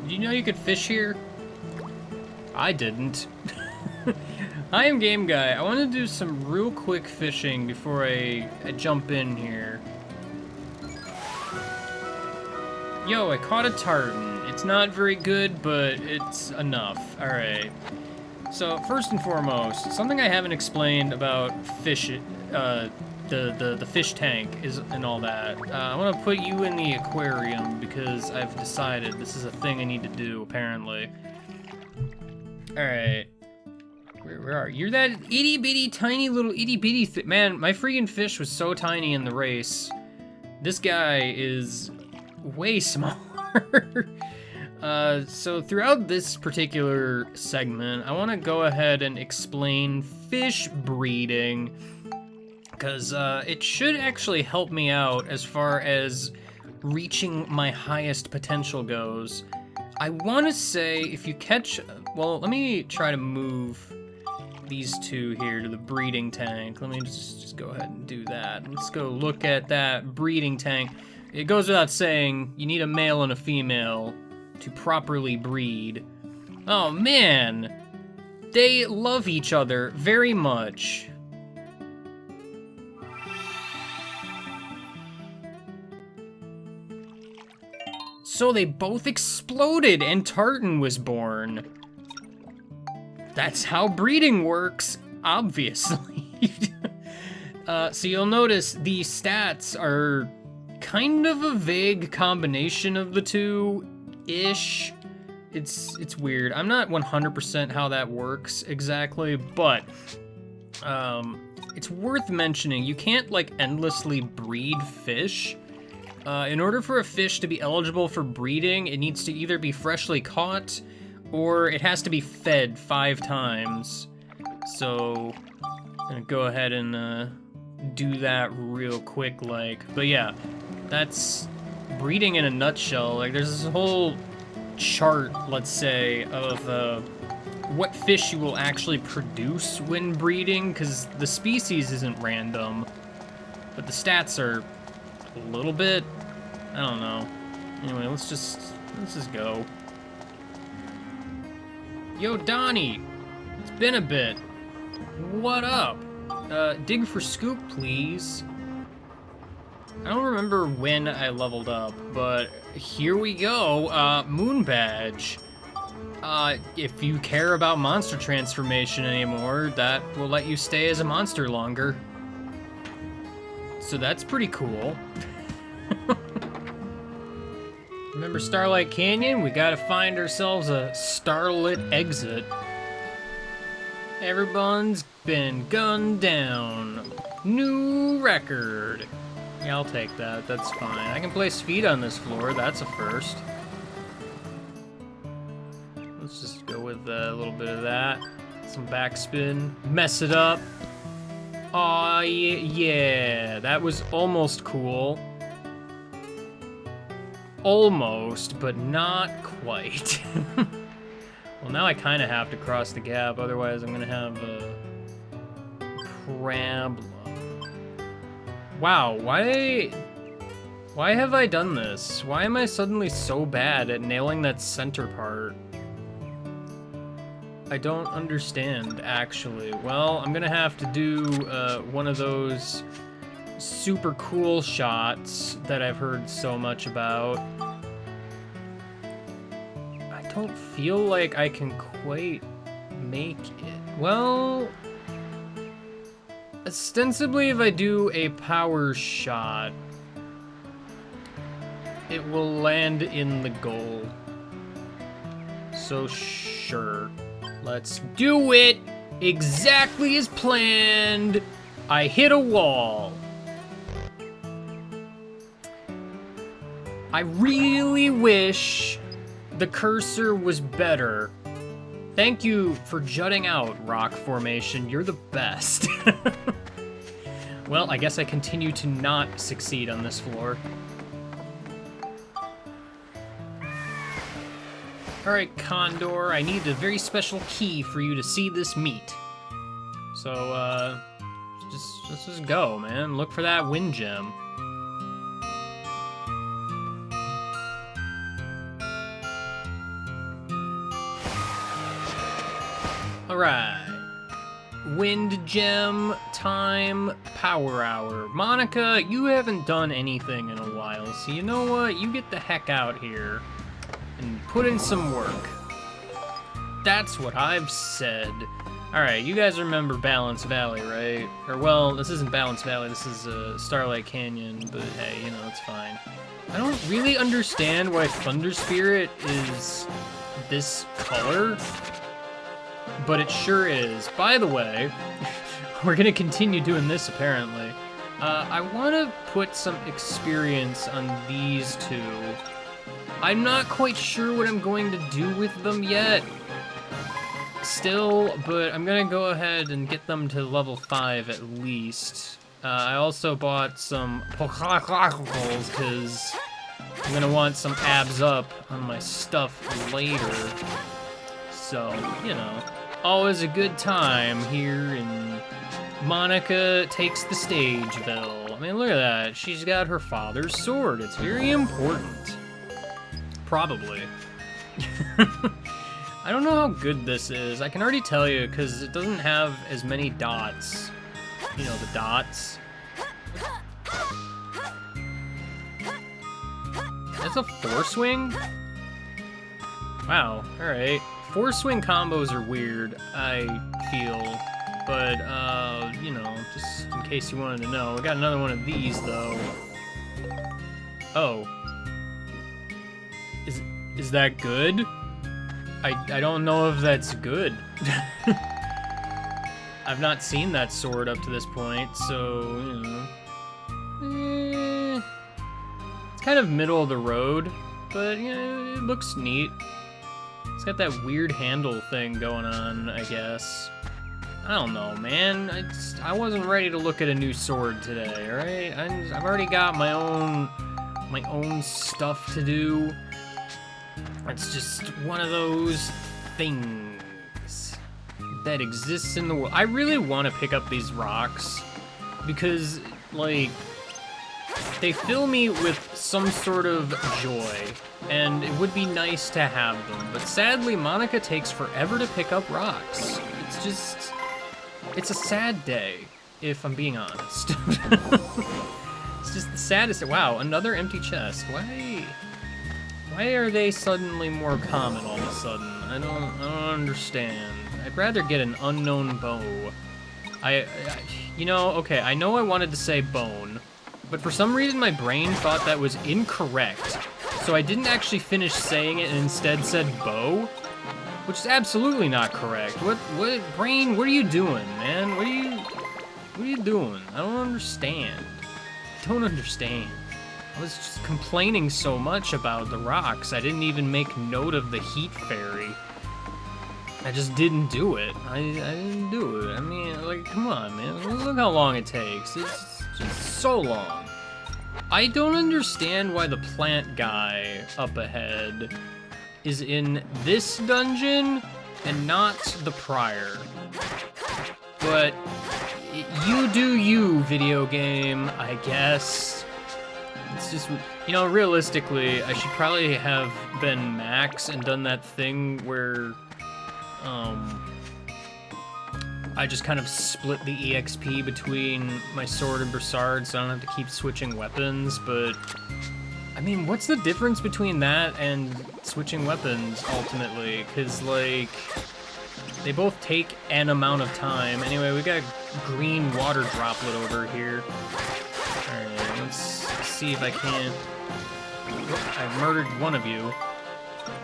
Did you know you could fish here? I didn't. I am Game Guy. I want to do some real quick fishing before I jump in here. Yo, I caught a tartan. It's not very good, but it's enough. Alright. So, first and foremost, something I haven't explained about fish, the fish tank is and all that. I want to put you in the aquarium because I've decided this is a thing I need to do, apparently. Alright. Where are you? You're that itty bitty tiny little itty bitty man, my freaking fish was so tiny in the race. This guy is way smaller. So throughout this particular segment, I want to go ahead and explain fish breeding, because it should actually help me out as far as reaching my highest potential goes. I want to say if you catch, well, let me try to move these two here to the breeding tank. Let me just go ahead and do that. Let's go look at that breeding tank. It goes without saying, you need a male and a female to properly breed. Oh man, they love each other very much. So they both exploded and Tartan was born. That's how breeding works, obviously. So you'll notice the stats are kind of a vague combination of the two-ish. It's weird. I'm not 100% how that works exactly, but it's worth mentioning. You can't like endlessly breed fish. In order for a fish to be eligible for breeding, it needs to either be freshly caught or it has to be fed 5 times. So I'm gonna go ahead and do that real quick like. But yeah, that's breeding in a nutshell. Like there's this whole chart, let's say, of what fish you will actually produce when breeding, because the species isn't random, but the stats are a little bit, I don't know. Anyway, let's just go. Yo, Donnie, it's been a bit. What up? Dig for scoop, please. I don't remember when I leveled up, but here we go. Moon badge. If you care about monster transformation anymore, that will let you stay as a monster longer. So that's pretty cool. Remember Starlight Canyon? We gotta find ourselves a starlit exit. Everyone's been gunned down. New record. Yeah, I'll take that. That's fine. I can place feet on this floor. That's a first. Let's just go with a little bit of that. Some backspin. Mess it up. Aw, yeah. That was almost cool. Almost, but not quite. Well, now I kind of have to cross the gap, otherwise I'm gonna have a problem. Wow, why have I done this? Why am I suddenly so bad at nailing that center part? I don't understand, actually. Well, I'm gonna have to do one of those super cool shots that I've heard so much about. I don't feel like I can quite make it. Well, ostensibly if I do a power shot, it will land in the goal. So sure, let's do it exactly as planned. I hit a wall. I really wish the cursor was better. Thank you for jutting out, Rock Formation. You're the best. Well, I guess I continue to not succeed on this floor. Alright, Condor, I need a very special key for you to see this meat. So, let's just go, man. Look for that wind gem. . Alright. Wind gem time, power hour. Monica, you haven't done anything in a while, so you know what? You get the heck out here and put in some work. That's what I've said. Alright, you guys remember Balance Valley, right? Or, well, this isn't Balance Valley, this is Starlight Canyon, but hey, you know, it's fine. I don't really understand why Thunder Spirit is this color, but it sure is. By the way, we're gonna continue doing this, apparently. I wanna put some experience on these two. I'm not quite sure what I'm going to do with them yet. Still, but I'm gonna go ahead and get them to level 5 at least. I also bought some Pokeballs because I'm gonna want some abs up on my stuff later. So, you know, always a good time here in Monica Takes the Stageville. I mean, look at that. She's got her father's sword. It's very important. Probably. I don't know how good this is. I can already tell you because it doesn't have as many dots. You know, the dots. That's a 4-swing? Wow, alright. 4-swing combos are weird, I feel. But, you know, just in case you wanted to know. I got another one of these, though. Oh. Is that good? I don't know if that's good. I've not seen that sword up to this point, so, you know. It's kind of middle of the road, but, you know, it looks neat. It's got that weird handle thing going on, I guess. I don't know, man. I wasn't ready to look at a new sword today, alright? I've already got my own stuff to do. It's just one of those things that exists in the world. I really want to pick up these rocks because, like, they fill me with some sort of joy, and it would be nice to have them. But sadly, Monica takes forever to pick up rocks. It's a sad day, if I'm being honest. It's just the saddest. Wow, another empty chest. Why are they suddenly more common all of a sudden? I don't understand. I'd rather get an unknown bow. You know, okay, I know I wanted to say bone, but for some reason my brain thought that was incorrect. So I didn't actually finish saying it and instead said bow, which is absolutely not correct. What brain, what are you doing, man? What are you doing? I don't understand. I don't understand. I was just complaining so much about the rocks, I didn't even make note of the heat fairy. I just didn't do it. I didn't do it. I mean, like, come on, man. Look how long it takes. It's just so long. I don't understand why the plant guy up ahead is in this dungeon and not the prior. But you do you, video game, I guess. It's just, you know, realistically, I should probably have been Max and done that thing where, I just kind of split the EXP between my sword and Broussard so I don't have to keep switching weapons, but, I mean, what's the difference between that and switching weapons, ultimately? Because, like, they both take an amount of time. Anyway, we got green water droplet over here. Alright, let's see if I can. Oh, I've murdered one of you.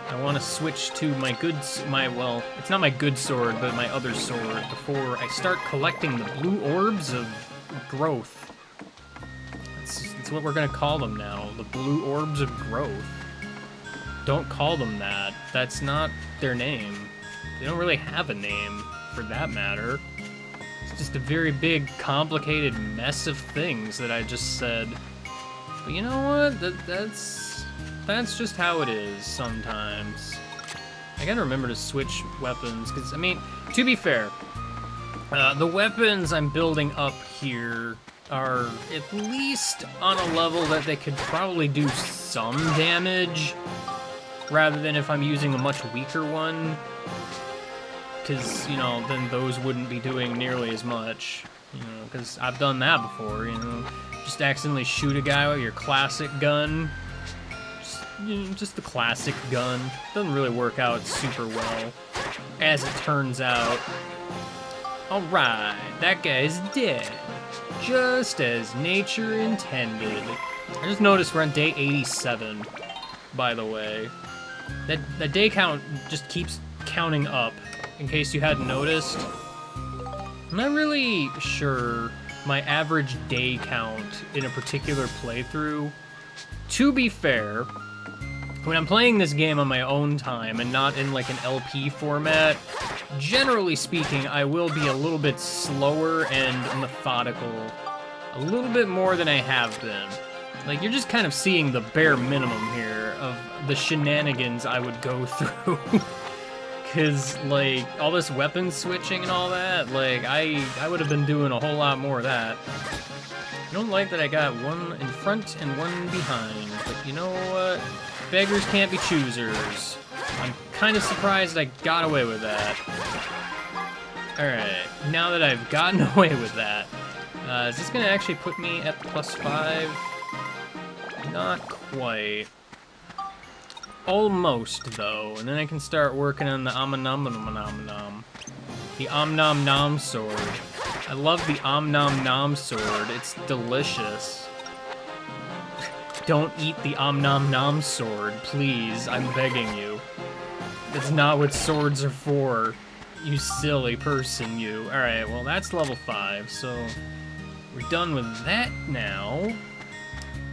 I want to switch to my well, it's not my good sword, but my other sword before I start collecting the blue orbs of growth. That's what we're gonna call them now, the blue orbs of growth. Don't call them that. That's not their name. They don't really have a name, for that matter. It's just a very big, complicated mess of things that I just said. But you know what? That's just how it is sometimes. I gotta remember to switch weapons, because, I mean, to be fair, the weapons I'm building up here are at least on a level that they could probably do some damage, rather than if I'm using a much weaker one. because, you know, then those wouldn't be doing nearly as much. You know, because I've done that before, you know. Just accidentally shoot a guy with your classic gun. Just the classic gun. Doesn't really work out super well, as it turns out. Alright, that guy's dead. Just as nature intended. I just noticed we're on day 87, by the way. That day count just keeps counting up, in case you hadn't noticed. I'm not really sure my average day count in a particular playthrough. To be fair, when I'm playing this game on my own time and not in like an LP format, generally speaking, I will be a little bit slower and methodical. A little bit more than I have been. Like, you're just kind of seeing the bare minimum here of the shenanigans I would go through. Cause, like, all this weapon switching and all that, like, I would have been doing a whole lot more of that. I don't like that I got one in front and one behind, but you know what? Beggars can't be choosers. I'm kind of surprised I got away with that. Alright, now that I've gotten away with that, is this gonna actually put me at +5? Not quite. Almost, though, and then I can start working on the Om-Nom-Nom-Nom-Nom. The Om-Nom-Nom sword. I love the Om-Nom-Nom sword. It's delicious. Don't eat the Om-Nom-Nom sword, please. I'm begging you. That's not what swords are for. You silly person, you. Alright, well, that's level 5, so we're done with that now.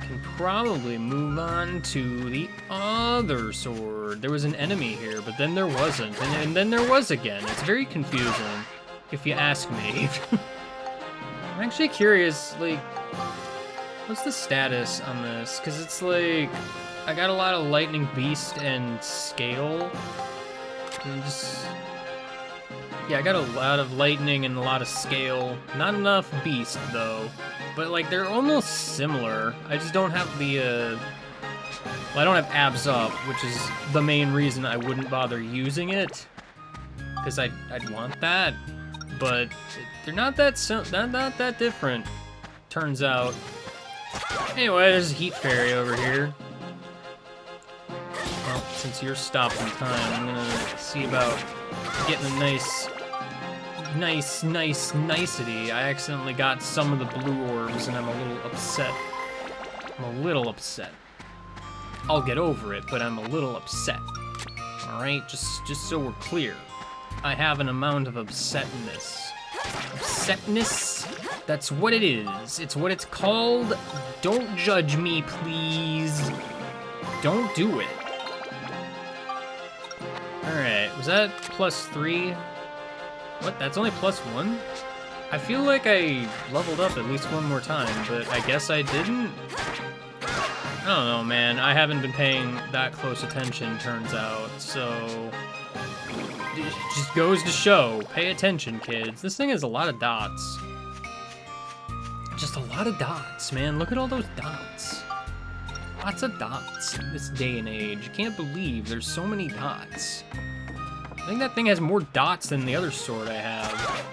Can probably move on to the other sword. There was an enemy here, but then there wasn't, and then there was again. It's very confusing, if you ask me. I'm actually curious, like, what's the status on this? Because it's like, I got a lot of Lightning Beast and Scale. And just, yeah, I got a lot of Lightning and a lot of Scale. Not enough Beast, though. But, like, they're almost similar. I just don't have the, well, I don't have Abs Up, which is the main reason I wouldn't bother using it. Because I'd want that. But they're not that different, turns out. Anyway, there's a Heat Fairy over here. Well, since you're stopping time, I'm gonna see about getting a nice nicety. I accidentally got some of the blue orbs, and I'm a little upset. I'll get over it, but I'm a little upset. Alright, just so we're clear. I have an amount of upsetness. Upsetness? That's what it is. It's what it's called. Don't judge me, please. Don't do it. Alright, was that +3? What, that's only +1? I feel like I leveled up at least one more time, but I guess I didn't? I don't know, man. I haven't been paying that close attention, turns out, so... It just goes to show. Pay attention, kids. This thing has a lot of dots. Just a lot of dots, man. Look at all those dots. Lots of dots in this day and age. You can't believe there's so many dots. I think that thing has more dots than the other sword I have.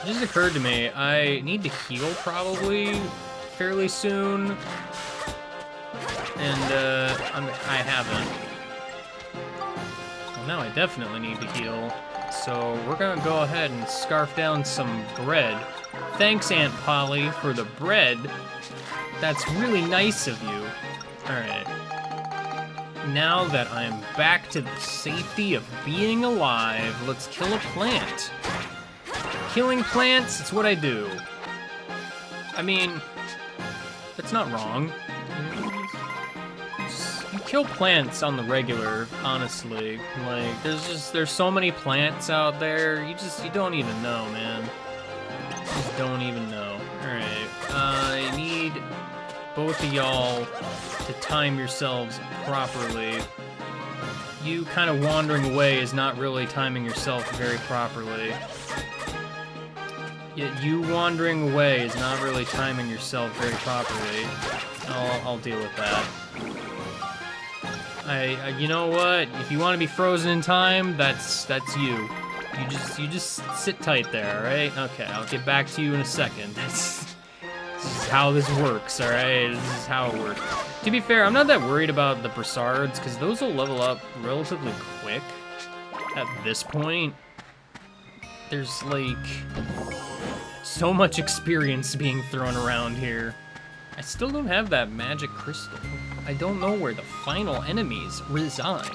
It just occurred to me, I need to heal probably fairly soon. And I haven't. Well, now I definitely need to heal. So we're gonna go ahead and scarf down some bread. Thanks, Aunt Polly, for the bread. That's really nice of you. Alright. Now that I'm back to the safety of being alive, let's kill a plant. Killing plants, it's what I do. I mean, that's not wrong. You kill plants on the regular, honestly. Like, there's so many plants out there, you don't even know, man. You just don't even know. Alright, I need both of y'all to time yourselves properly. You kind of wandering away is not really timing yourself very properly. You wandering away is not really timing yourself very properly. I'll deal with that. You know what? If you want to be frozen in time, that's you. You just sit tight there, alright? Okay, I'll get back to you in a second. This is how this works, alright? This is how it works. To be fair, I'm not that worried about the Brassards, because those will level up relatively quick at this point. There's, like, so much experience being thrown around here. I still don't have that magic crystal. I don't know where the final enemies reside.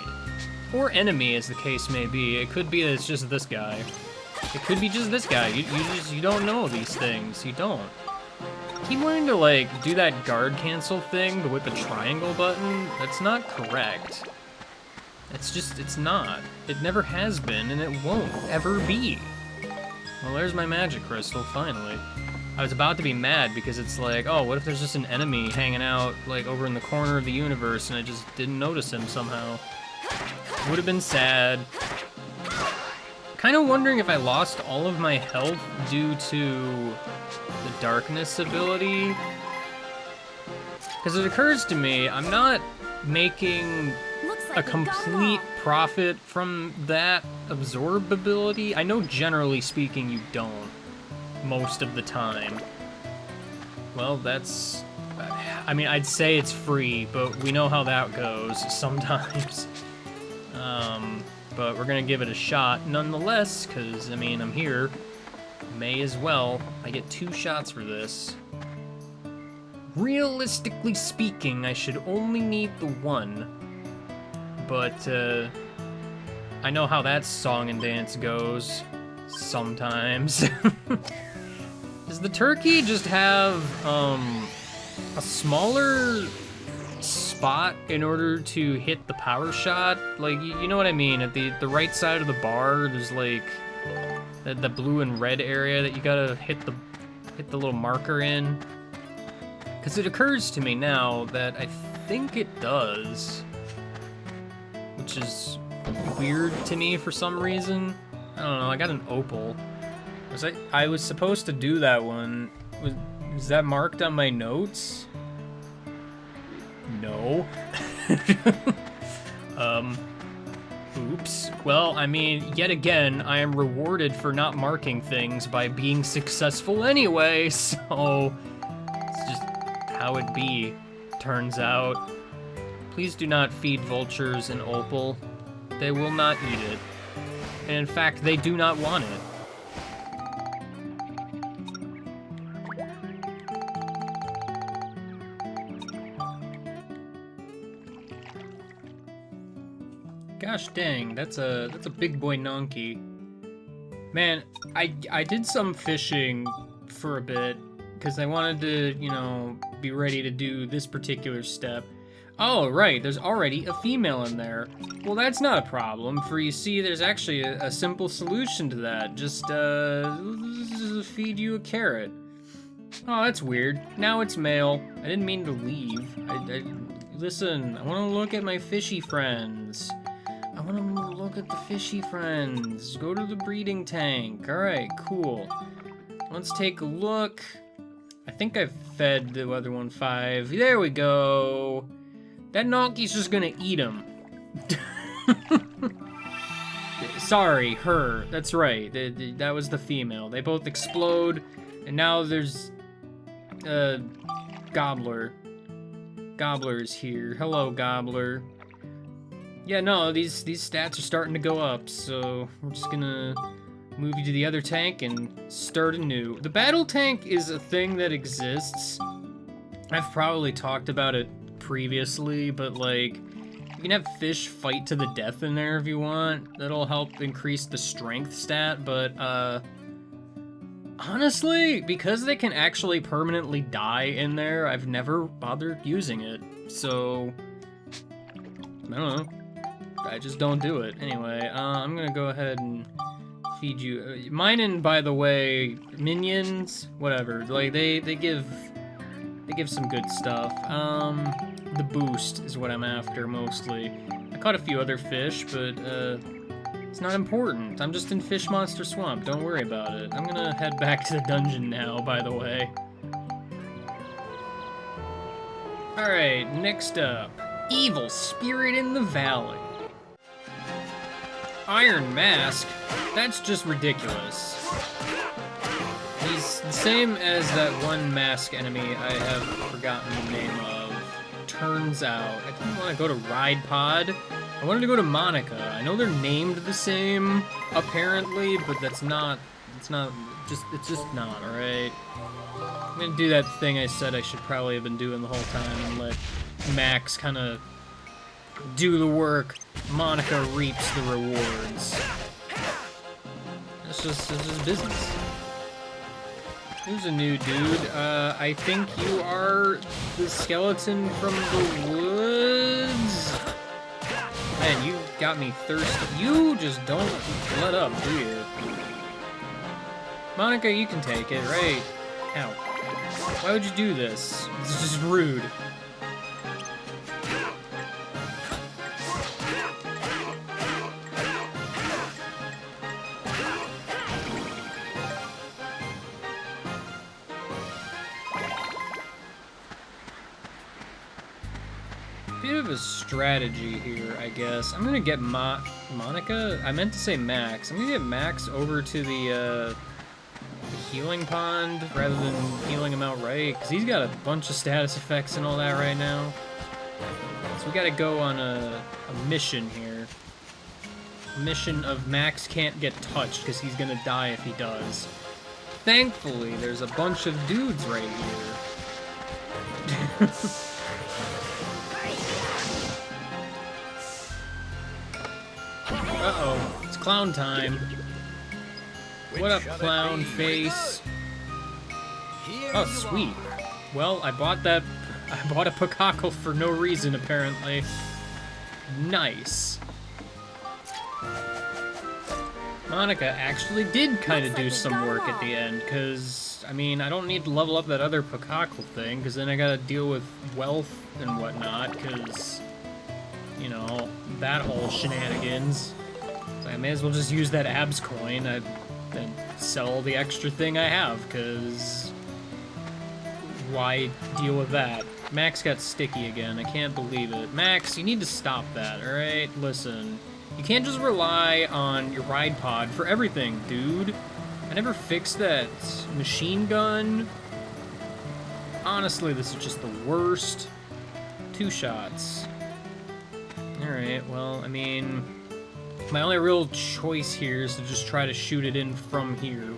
Or enemy, as the case may be. It could be that it's just this guy. It could be just this guy. You don't know these things. You don't. I keep wanting to, like, do that guard cancel thing, but with the triangle button. That's not correct. It's not. It never has been, and it won't ever be. Well, there's my magic crystal, finally. I was about to be mad because it's like, oh, what if there's just an enemy hanging out, like, over in the corner of the universe, and I just didn't notice him somehow. Would have been sad. Kind of wondering if I lost all of my health due to the darkness ability. Because it occurs to me, I'm not making a complete profit from that absorb ability. I know generally speaking you don't, most of the time. Well, that's... I mean, I'd say it's free, but we know how that goes sometimes. But we're gonna give it a shot nonetheless, because, I mean, I'm here. May as well. I get 2 shots for this. Realistically speaking, I should only need the 1. But, I know how that song and dance goes. Sometimes. Does the turkey just have, a smaller spot in order to hit the power shot? Like, you know what I mean? At the right side of the bar, there's like the blue and red area that you gotta hit the little marker in. Because it occurs to me now that I think it does, which is weird to me for some reason. I don't know. I got an opal. I was supposed to do that one. Was that marked on my notes? No. Oops. Well, I mean, yet again, I am rewarded for not marking things by being successful anyway, so it's just how it be, turns out. Please do not feed vultures an opal. They will not eat it. And in fact, they do not want it. Gosh dang, that's a big boy Nonky. Man, I did some fishing for a bit because I wanted to, you know, be ready to do this particular step. Oh, right, there's already a female in there. Well, that's not a problem, for you see, there's actually a simple solution to that. Just feed you a carrot. Oh, that's weird. Now it's male. I didn't mean to leave. Listen, I want to look at my fishy friends. I want to look at the fishy friends. Go to the breeding tank. Alright, cool. Let's take a look. I think I've fed the other one 5. There we go. That Nonky's just gonna eat him. Sorry, her. That's right. That was the female. They both explode, and now there's Gobbler. Gobbler is here. Hello, Gobbler. Yeah, no, these stats are starting to go up, so we're just gonna move you to the other tank and start anew. The battle tank is a thing that exists. I've probably talked about it previously, but like, you can have fish fight to the death in there if you want. That'll help increase the strength stat, but honestly, because they can actually permanently die in there, I've never bothered using it. So, I don't know. I just don't do it. Anyway, I'm gonna go ahead and feed you. Mining, by the way, minions, whatever. Like they give some good stuff. The boost is what I'm after mostly. I caught a few other fish, but it's not important. I'm just in Fish Monster Swamp. Don't worry about it. I'm gonna head back to the dungeon now, by the way. Alright, next up. Evil Spirit in the Valley. Iron Mask? That's just ridiculous. He's the same as that one mask enemy I have forgotten the name of. Turns out, I didn't want to go to Ride Pod. I wanted to go to Monica. I know they're named the same, apparently, but it's just not, alright? I'm gonna do that thing I said I should probably have been doing the whole time and let Max kind of do the work. Monica reaps the rewards. It's just business. Here's a new dude. I think you are the skeleton from the woods. Man, you got me thirsty. You just don't let up, do you? Monica, you can take it, right? Ow. Why would you do this? It's just rude. Bit of a strategy here, I guess. I'm gonna get Monica? I meant to say Max. I'm gonna get Max over to the healing pond rather than healing him outright, because he's got a bunch of status effects and all that right now. So we gotta go on a mission here. A mission of Max can't get touched because he's gonna die if he does. Thankfully, there's a bunch of dudes right here. Uh-oh, it's clown time. What up, clown face? Oh, sweet. Well, I bought a Pokakle for no reason, apparently. Nice. Monica actually did kind of do some work at the end, because, I mean, I don't need to level up that other Pokakle thing, because then I gotta deal with wealth and whatnot, because, you know, that whole shenanigans. So I may as well just use that abs coin and sell the extra thing I have, because why deal with that? Max got sticky again. I can't believe it. Max, you need to stop that, alright? Listen, you can't just rely on your ride pod for everything, dude. I never fixed that machine gun. Honestly, this is just the worst. 2 shots. Alright, well, I mean, my only real choice here is to just try to shoot it in from here.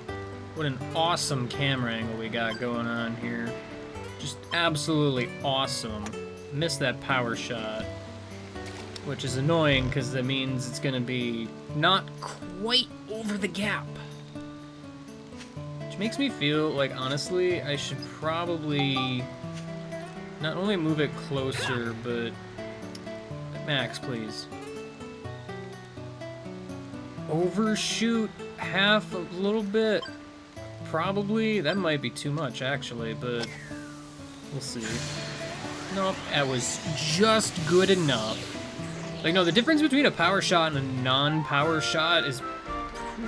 What an awesome camera angle we got going on here. Just absolutely awesome. Missed that power shot, which is annoying because that means it's gonna be not quite over the gap. Which makes me feel like, honestly, I should probably not only move it closer, but Max, please. Overshoot half a little bit. Probably. That might be too much, actually, but we'll see. Nope, that was just good enough. Like, no, the difference between a power shot and a non-power shot is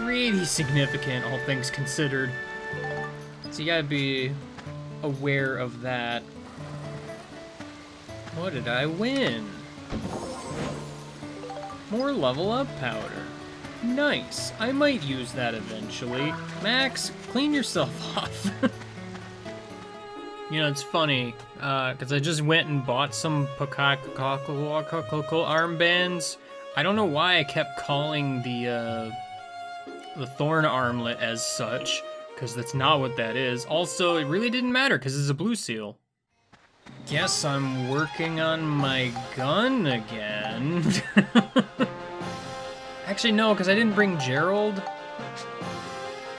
pretty significant, all things considered. So you gotta be aware of that. What did I win? More level up powder. Nice. I might use that eventually. Max, clean yourself off. You know, it's funny, because I just went and bought some Pokakle armbands. I don't know why I kept calling the Thorn Armlet as such, because that's not what that is. Also, it really didn't matter, because it's a blue seal. Guess I'm working on my gun again. Actually, no, because I didn't bring Gerald.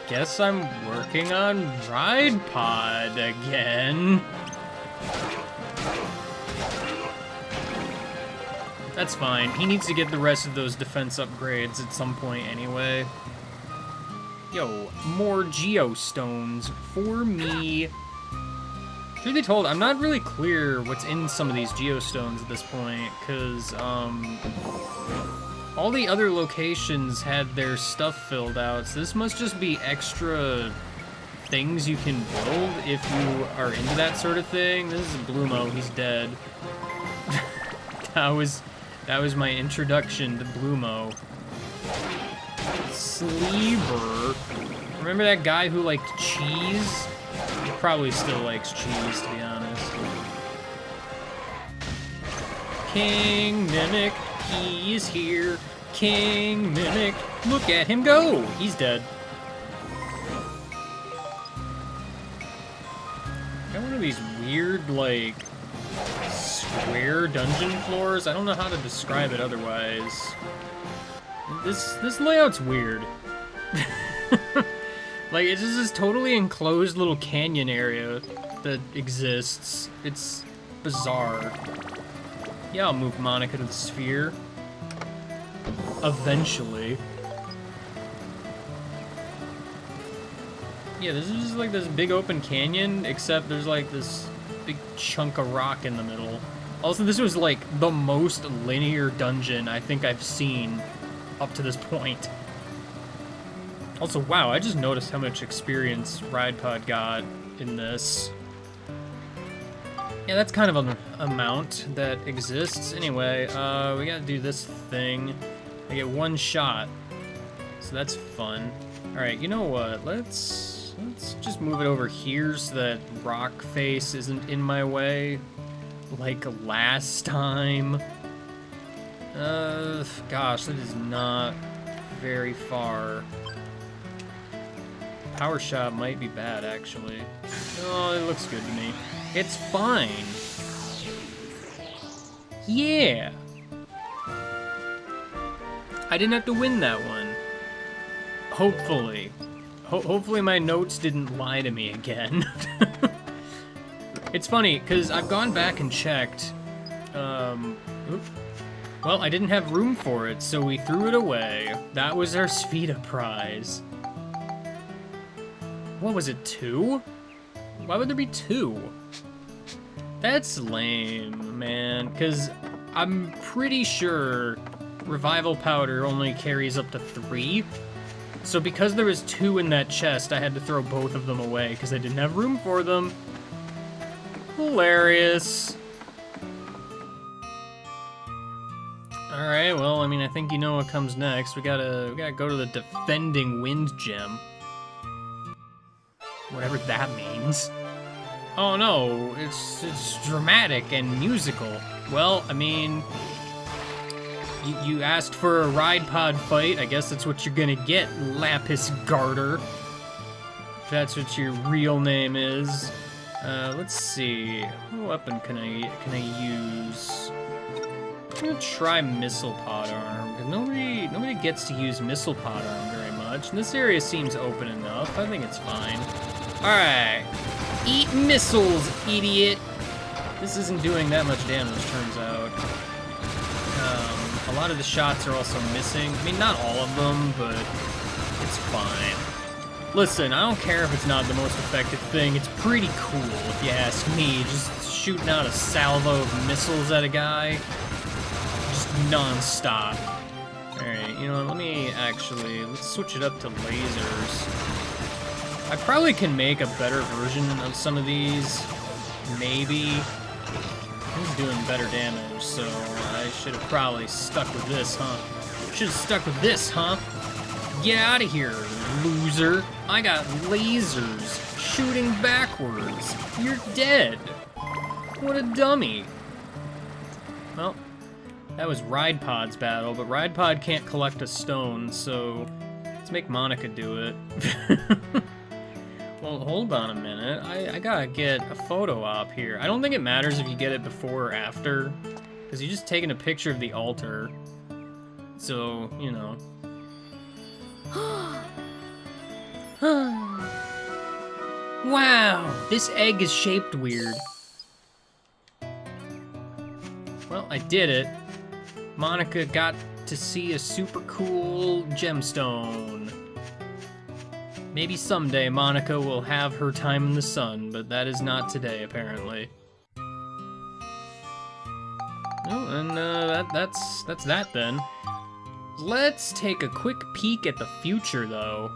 Guess I'm working on Ride Pod again. That's fine. He needs to get the rest of those defense upgrades at some point anyway. Yo, more Geostones for me. Truth be told, I'm not really clear what's in some of these Geostones at this point, because, all the other locations had their stuff filled out, so this must just be extra things you can build if you are into that sort of thing. This is Bloomo, he's dead. that was my introduction to Bloomo. Sleever. Remember that guy who liked cheese? He probably still likes cheese, to be honest. King Mimic, he is here. King Mimic, look at him go! He's dead. Got one of these weird, like, square dungeon floors. I don't know how to describe it otherwise. This layout's weird. Like, it's just this totally enclosed little canyon area that exists. It's bizarre. Yeah, I'll move Monica to the sphere. Eventually. Yeah, this is just like this big open canyon, except there's like this big chunk of rock in the middle. Also, this was like the most linear dungeon I think I've seen up to this point. Also, wow, I just noticed how much experience RidePod got in this. Yeah, that's kind of an amount that exists. Anyway, we gotta do this thing. I get one shot, so that's fun. All right, you know what? Let's just move it over here so that rock face isn't in my way, like last time. Gosh, that is not very far. Power shot might be bad, actually. Oh, it looks good to me. It's fine. Yeah. I didn't have to win that one. Hopefully. Hopefully my notes didn't lie to me again. It's funny, because I've gone back and checked. Well, I didn't have room for it, so we threw it away. That was our Spheda prize. What was it, 2? Why would there be 2? That's lame, man, because I'm pretty sure Revival Powder only carries up to 3. So because there was 2 in that chest, I had to throw both of them away because I didn't have room for them. Hilarious. Alright, well, I mean, I think you know what comes next. We gotta go to the Defending Wind Gem. Whatever that means. Oh no, it's dramatic and musical. Well, I mean, you asked for a RidePod fight. I guess that's what you're gonna get, Lapis Garter. If that's what your real name is. Let's see. What weapon can I use? I'm gonna try Missile Pod Arm, because nobody gets to use Missile Pod Arm very much, and this area seems open enough. I think it's fine. Alright. Eat missiles, idiot! This isn't doing that much damage, turns out. A lot of the shots are also missing. I mean, not all of them, but it's fine. Listen, I don't care if it's not the most effective thing. It's pretty cool, if you ask me. Just shooting out a salvo of missiles at a guy. Just non-stop. Alright, you know what, let's switch it up to lasers. I probably can make a better version of some of these, maybe. He's doing better damage, so I should have probably stuck with this, huh? Should have stuck with this, huh? Get out of here, loser. I got lasers shooting backwards. You're dead. What a dummy. Well, that was RidePod's battle, but RidePod can't collect a stone, so let's make Monica do it. Well, hold on a minute. I gotta get a photo op here. I don't think it matters if you get it before or after, because you're just taking a picture of the altar. So, you know. Wow, this egg is shaped weird. Well, I did it. Monica got to see a super cool gemstone. Maybe someday Monica will have her time in the sun, but that is not today, apparently. Oh, and that's that then. Let's take a quick peek at the future, though.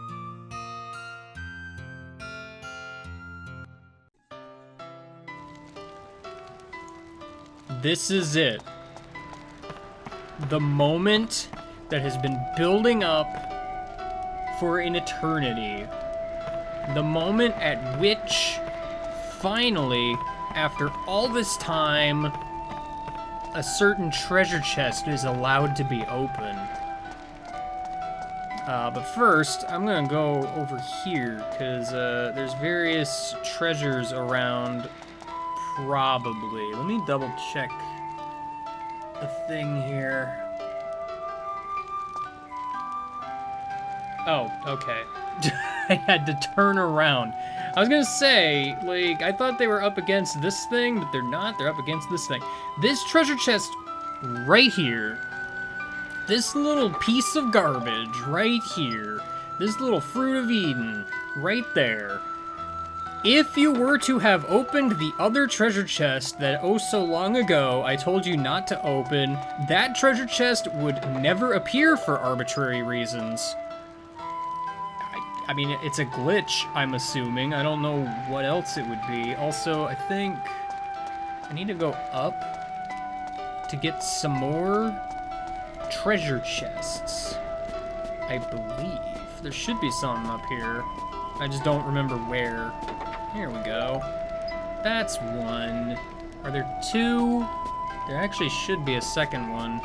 This is it. The moment that has been building up for an eternity. The moment at which, finally, after all this time, a certain treasure chest is allowed to be open. But first, I'm gonna go over here, because there's various treasures around, probably. Let me double check a thing here. Oh, okay. I had to turn around. I was gonna say, like, I thought they were up against this thing, but they're not. They're up against this thing. This treasure chest right here, this little piece of garbage right here, this little fruit of Eden right there, if you were to have opened the other treasure chest that oh so long ago I told you not to open, that treasure chest would never appear for arbitrary reasons. I mean, it's a glitch, I'm assuming. I don't know what else it would be. Also, I think I need to go up to get some more treasure chests. I believe. There should be some up here. I just don't remember where. Here we go. That's one. Are there two? There actually should be a second one.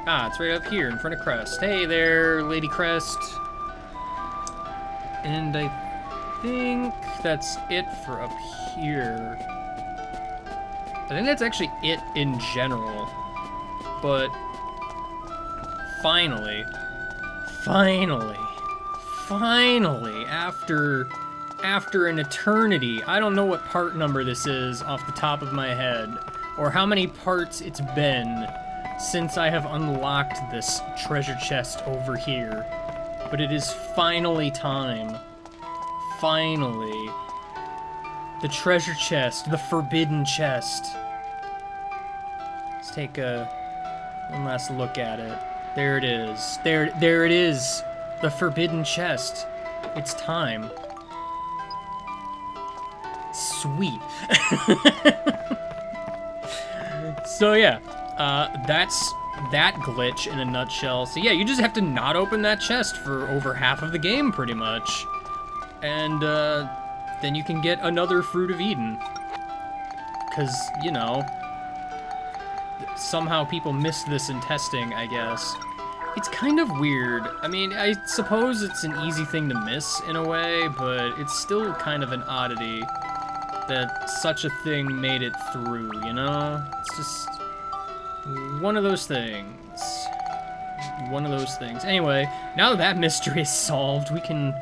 Ah, it's right up here in front of Crest. Hey there, Lady Crest. And I think that's it for up here. I think that's actually it in general. But finally, after an eternity, I don't know what part number this is off the top of my head, or how many parts it's been since I have unlocked this treasure chest over here. But it is finally time. Finally. The treasure chest, the forbidden chest. Let's take one last look at it. There it is. There it is. The forbidden chest. It's time. Sweet. So yeah, that's that glitch in a nutshell. So yeah, you just have to not open that chest for over half of the game, pretty much. And then you can get another Fruit of Eden. Because, you know, somehow people missed this in testing, I guess. It's kind of weird. I mean, I suppose it's an easy thing to miss in a way, but it's still kind of an oddity that such a thing made it through, you know? It's just one of those things. One of those things. Anyway, now that that mystery is solved, we can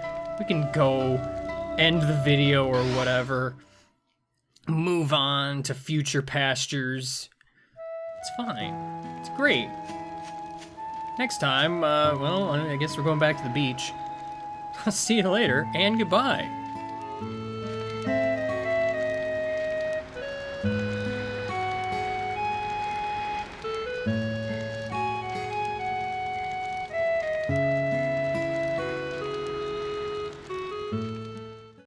go end the video or whatever. Move on to future pastures. It's fine. It's great. Next time, well, I guess we're going back to the beach. See you later, and goodbye.